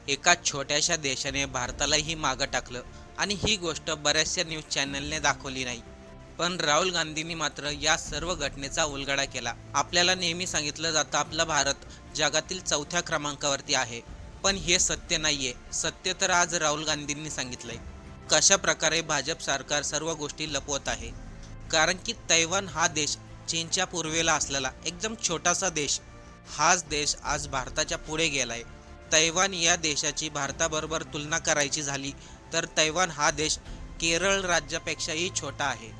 एका छोट्याशा देशाने भारतालाही मागं टाकलं आणि ही गोष्ट बऱ्याचशा न्यूज चॅनलने दाखवली नाही. पण राहुल गांधींनी मात्र या सर्व घटनेचा उलगडा केला. आपल्याला नेहमी सांगितलं जातं आपला भारत जगातील 4थ्या क्रमांकावरती आहे, पण हे सत्य नाहीये. सत्य तर आज राहुल गांधींनी सांगितलंय. कशा प्रकारे भाजप सरकार सर्व गोष्टी लपवत आहे. कारण की तैवान हा देश चीनच्या पूर्वेला असलेला एकदम छोटासा देश, हाच देश आज भारताच्या पुढे गेलाय. तैवान या देशाची भारताबरोबर तुलना करायची झाली तर तैवान हा देश केरळ राज्यापेक्षाही छोटा आहे.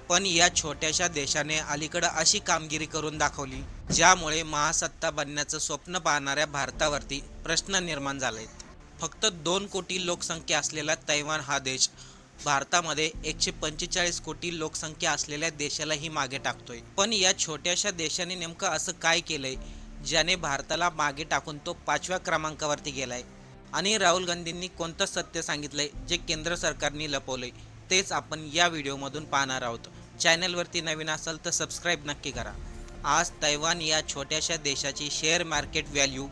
पण या छोट्याशा देशाने अलीकडं अशी कामगिरी करून दाखवली ज्यामुळे महासत्ता बनण्याचं स्वप्न पाहणाऱ्या भारतावरती प्रश्न निर्माण झाले. फक्त 2 कोटी लोकसंख्या असलेला तैवान हा देश भारतामध्ये 145 कोटी लोकसंख्या असलेल्या देशालाही मागे टाकतोय. पण या छोट्याशा देशाने नेमकं असं काय केलंय ज्याने भारताला मागे टाकून तो 5व्या क्रमांकावरती गेलाय? आणि राहुल गांधींनी कोणतं सत्य सांगितलंय जे केंद्र सरकारने लपवलंय, तेच आपण या व्हिडिओमधून पाहणार आहोत. चॅनलवरती नवीन असाल तर सबस्क्राईब नक्की करा. आज तैवान या छोट्याशा देशाची शेअर मार्केट व्हॅल्यू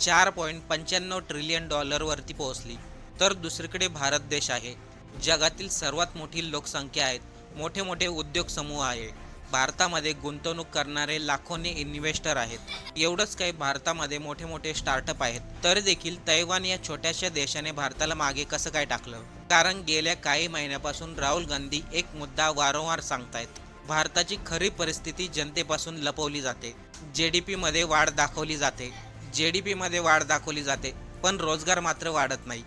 $4.95 ट्रिलियन वरती पोहोचली. तर दुसरीकडे भारत देश आहे, जगातील सर्वात मोठी लोकसंख्या आहेत, मोठे मोठे उद्योग समूह आहे, भारतामध्ये गुंतवणूक करणारे लाखोंनी इन्व्हेस्टर आहेत. एवढंच काही भारतामध्ये मोठे मोठे स्टार्टअप आहेत. तरी देखील तैवान या छोट्याशा देशाने भारताला मागे कसं काय टाकलं? कारण गेल्या काही महिन्यापासून राहुल गांधी एक मुद्दा वारंवार सांगतायत. भारताची खरी परिस्थिती जनतेपासून लपवली जाते. जीडीपी मध्ये वाढ दाखवली जाते, पण रोजगार मात्र वाढत नाही.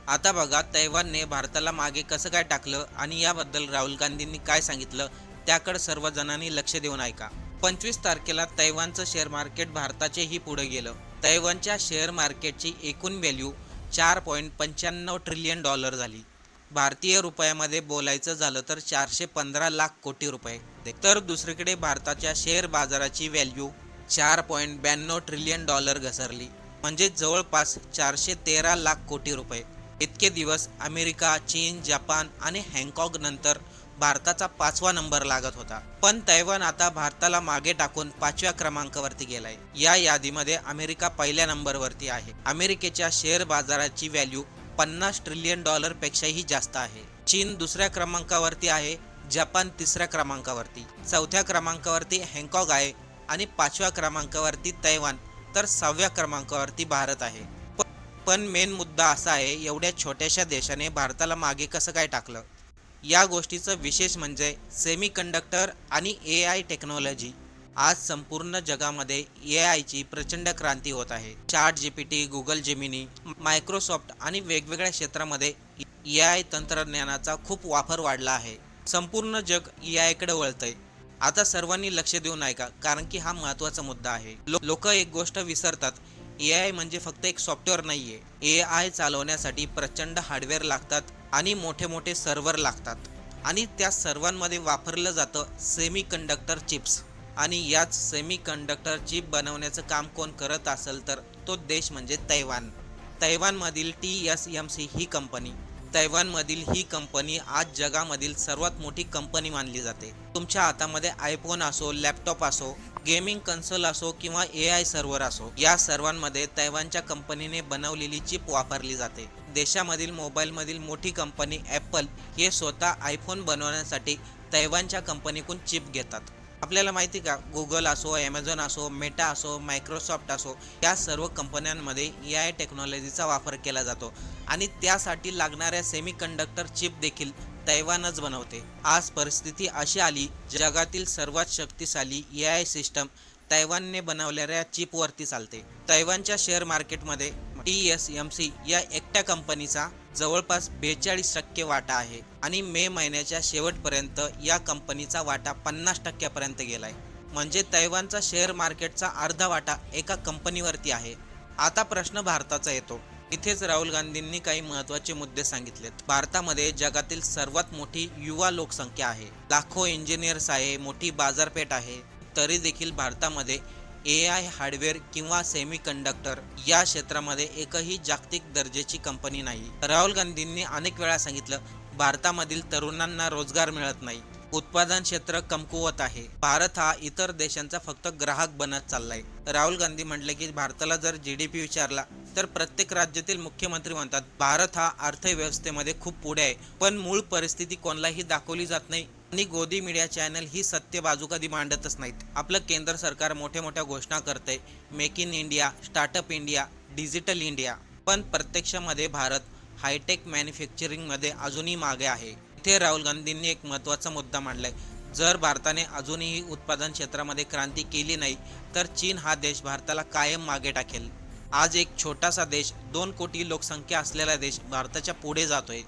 आता बघा तैवानने भारताला मागे कसं काय टाकलं आणि याबद्दल राहुल गांधींनी काय सांगितलं त्याकडे सर्वजणांनी लक्ष देऊन ऐका. 25 तारखेला तैवानचं शेअर मार्केट भारताचेही पुढे गेलं. तैवानच्या शेअर मार्केटची एकूण व्हॅल्यू $4.95 ट्रिलियन झाली. भारतीय रुपयामध्ये बोलायचं झालं तर 415 लाख कोटी रुपये. तर दुसरीकडे भारताच्या शेअर बाजाराची व्हॅल्यू $4.92 ट्रिलियन घसरली, म्हणजे जवळपास 413 लाख कोटी रुपये. इतके दिवस अमेरिका, चीन, जपान आणि हॉंगकॉंग नंतर भारताचा 5वा नंबर लागत होता. पण तैवान आता भारताला मागे टाकून 5व्या क्रमांकावरती गेलाय. या यादीमध्ये अमेरिका पहिल्या नंबरवरती आहे. अमेरिकेच्या शेअर बाजाराची व्हॅल्यू $50 ट्रिलियन पेक्षाही जास्त आहे. चीन दुसऱ्या क्रमांकावरती आहे, जपान तिसऱ्या क्रमांकावरती, 4थ्या क्रमांकावरती हॉंगकॉंग आहे आणि 5व्या क्रमांकावरती तैवान, तर 6व्या क्रमांकावरती भारत आहे. पण मेन मुद्दा असा आहे, एवढ्या छोट्याशा देशाने भारताला मागे कसं काय टाकलं? या गोष्टीचं विशेष म्हणजे सेमी कंडक्टर आणि AI टेक्नॉलॉजी. आज संपूर्ण जगामध्ये AIची प्रचंड क्रांती होत आहे. ChatGPT, गुगल जेमिनी, मायक्रोसॉफ्ट आणि वेगवेगळ्या क्षेत्रामध्ये AI तंत्रज्ञानाचा खूप वापर वाढला आहे. संपूर्ण जग AI कडे वळतंय. आता सर्वांनी लक्ष देऊन ऐका, कारण की हा महत्त्वाचा मुद्दा आहे. लोक एक गोष्ट विसरतात, AI म्हणजे फक्त एक सॉफ्टवेअर नाहीये. AI चालवण्यासाठी प्रचंड हार्डवेअर लागतात आणि मोठे मोठे सर्व्हर लागतात आणि त्या सर्वांमध्ये वापरलं जातं सेमी कंडक्टर चिप्स. आणि याच सेमी कंडक्टर चिप बनवण्याचं काम कोण करत असेल तर तो देश म्हणजे तैवान. तैवानमधील TSMC ही कंपनी आज जगामधील सर्वात मोठी कंपनी मानली जाते. तुमच्या हातामध्ये आयफोन असो, लॅपटॉप असो, गेमिंग कन्सोल असो किंवा AI सर्व्हर असो, या सर्वांमध्ये तैवानच्या कंपनीने बनवलेली चिप वापरली जाते. देशामधील मोबाईलमधील मोठी कंपनी ॲपल हे स्वतः आयफोन बनवण्यासाठी तैवानच्या कंपनीकडून चिप घेतात. आपल्याला माहिती का, गुगल असो, ॲमेझॉन असो, मेटा असो, मायक्रोसॉफ्ट असो, या सर्व कंपन्यांमध्ये AI टेक्नॉलॉजीचा वापर केला जातो आणि त्यासाठी लागणाऱ्या सेमी कंडक्टर चिप देखील तैवानच बनवते. आज परिस्थिती अशी आली, जगातील सर्वात शक्तिशाली AI सिस्टम तैवानने बनवलेल्या चिपवरती चालते. तैवानच्या शेअर मार्केटमध्ये TSMC या एकट्या कंपनीचा जवळपास 42% वाटा आहे आणि मे महिन्याच्या शेवटपर्यंत या कंपनीचा वाटा 50% पर्यंत गेलाय. म्हणजे तैवानचा शेअर मार्केटचा अर्धा वाटा एका कंपनीवरती आहे. आता प्रश्न भारताचा येतो. इथेच राहुल गांधींनी काही महत्त्वाचे मुद्दे सांगितलेत. भारतामध्ये जगातील सर्वात मोठी युवा लोकसंख्या आहे, लाखो इंजिनियर्स आहे, मोठी बाजारपेठ आहे. तरी देखील भारतामध्ये AI हार्डवेअर किंवा सेमी कंडक्टर या क्षेत्रामध्ये एकही जागतिक दर्जाची कंपनी नाही. राहुल गांधींनी अनेक वेळा सांगितलं, भारतामधील तरुणांना रोजगार मिळत नाही, उत्पादन क्षेत्र कमकुवत आहे. भारत हा इतर देशांचा फक्त ग्राहक बनत चाललाय. राहुल गांधी म्हटले की भारताला जर जीडीपी विचारला तर प्रत्येक राज्यातील मुख्यमंत्री म्हणतात भारत हा अर्थव्यवस्थेमध्ये खूप पुढे आहे, पण मूळ परिस्थिती कोणालाही दाखवली जात नाही आणि गोदी मीडिया चॅनल ही सत्य बाजू कधी मांडतच नाहीत. आपलं केंद्र सरकार मोठ्या मोठ्या घोषणा करतंय, make in India, startup India, digital India, पण प्रत्यक्षामध्ये भारत हायटेक मॅन्युफॅक्चरिंगमध्ये अजूनही मागे आहे. इथे राहुल गांधींनी एक महत्त्वाचा मुद्दा मांडलाय. जर भारताने अजूनही उत्पादन क्षेत्रामध्ये क्रांती केली नाही तर चीन हा देश भारताला कायम मागे टाकेल. आज एक छोटासा देश, 2 कोटी लोकसंख्या असलेला देश भारताच्या पुढे जातोय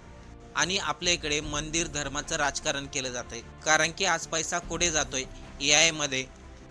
आणि आपल्या इकडे मंदिर धर्माचं राजकारण केलं जातंय. कारण की आज पैसा कुठे जातोय? AI मध्ये,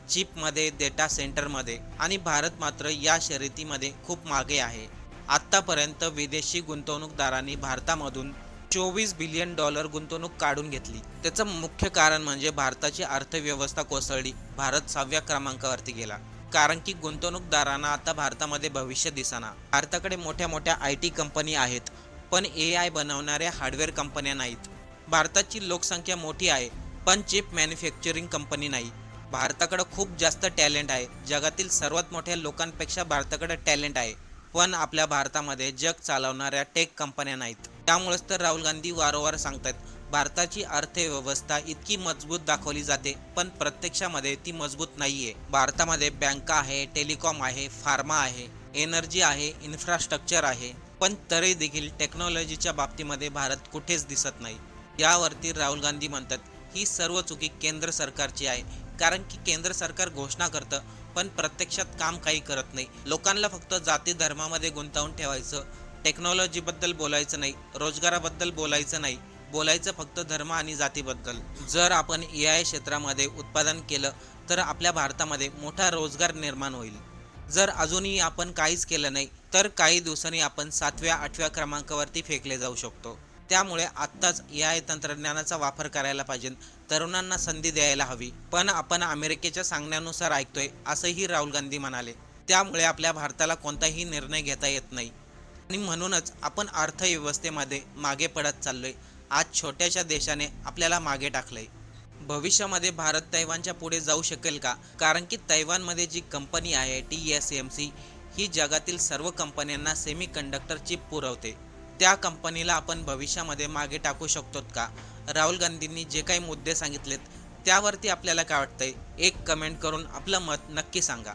चिपमध्ये, डेटा सेंटरमध्ये, आणि भारत मात्र या शर्यतीमध्ये खूप मागे आहे. आत्तापर्यंत विदेशी गुंतवणूकदारांनी भारतामधून $24 बिलियन गुंतवणूक काढून घेतली. त्याचं मुख्य कारण म्हणजे भारताची अर्थव्यवस्था कोसळली. भारत 6व्या क्रमांकावरती गेला. कारण की गुंतवणूकदारांना आता भारतामध्ये भविष्य दिसेना. भारताकडे मोठ्या मोठ्या IT कंपनी आहेत, पण AI बनवणाऱ्या हार्डवेअर कंपन्या नाहीत. भारताची लोकसंख्या मोठी आहे, पण चिप मॅन्युफॅक्चरिंग कंपनी नाही. भारताकडे खूप जास्त टॅलेंट आहे. जगातील सर्वात मोठ्या लोकांपेक्षा भारताकडे टॅलेंट आहे, पण आपल्या भारतामध्ये जग चालवणाऱ्या टेक कंपन्या नाहीत. त्यामुळेच तर राहुल गांधी वारंवार सांगतात भारताची अर्थव्यवस्था इतकी मजबूत दाखवली जाते, पण प्रत्यक्षामध्ये ती मजबूत नाहीये. भारतामध्ये बँका आहे, टेलिकॉम आहे, फार्मा आहे, एनर्जी आहे, इन्फ्रास्ट्रक्चर आहे, पण तरी देखील टेक्नॉलॉजीच्या बाबतीमध्ये भारत कुठेच दिसत नाही. यावरती राहुल गांधी म्हणतात ही सर्व चुकी केंद्र सरकारची आहे. कारण की केंद्र सरकार घोषणा करतं, पण प्रत्यक्षात काम काही करत नाही. लोकांना फक्त जाती धर्मामध्ये गुंतवून ठेवायचं, टेक्नॉलॉजीबद्दल बोलायचं नाही, रोजगाराबद्दल बोलायचं नाही, बोलायचं फक्त धर्म आणि जातीबद्दल. जर आपण AI क्षेत्रामध्ये उत्पादन केलं तर आपल्या भारतामध्ये मोठा रोजगार निर्माण होईल. जर अजूनही आपण काहीच केलं नाही तर काही दिवसांनी आपण 7व्या-8व्या क्रमांकावरती फेकले जाऊ शकतो. त्यामुळे आत्ताच AI तंत्रज्ञानाचा वापर करायला पाहिजे. तरुणांना संधी द्यायला हवी. पण आपण अमेरिकेच्या सांगण्यानुसार ऐकतोय असंही राहुल गांधी म्हणाले. त्यामुळे आपल्या भारताला कोणताही निर्णय घेता येत नाही आणि म्हणूनच आपण अर्थव्यवस्थेमध्ये मागे पडत चाललोय. आज छोट्याशा देशाने आपल्याला मागे टाकलंय. भविष्यामध्ये भारत तैवानच्या पुढे जाऊ शकेल का? कारण की तैवानमध्ये जी कंपनी आहे TSMC ही जगातील सर्व कंपन्यांना सेमी कंडक्टर चिप पुरवते. त्या कंपनीला आपण भविष्यामध्ये मागे टाकू शकतो का? राहुल गांधींनी जे काही मुद्दे सांगितलेत त्यावरती आपल्याला काय वाटतंय? एक कमेंट करून आपलं मत नक्की सांगा.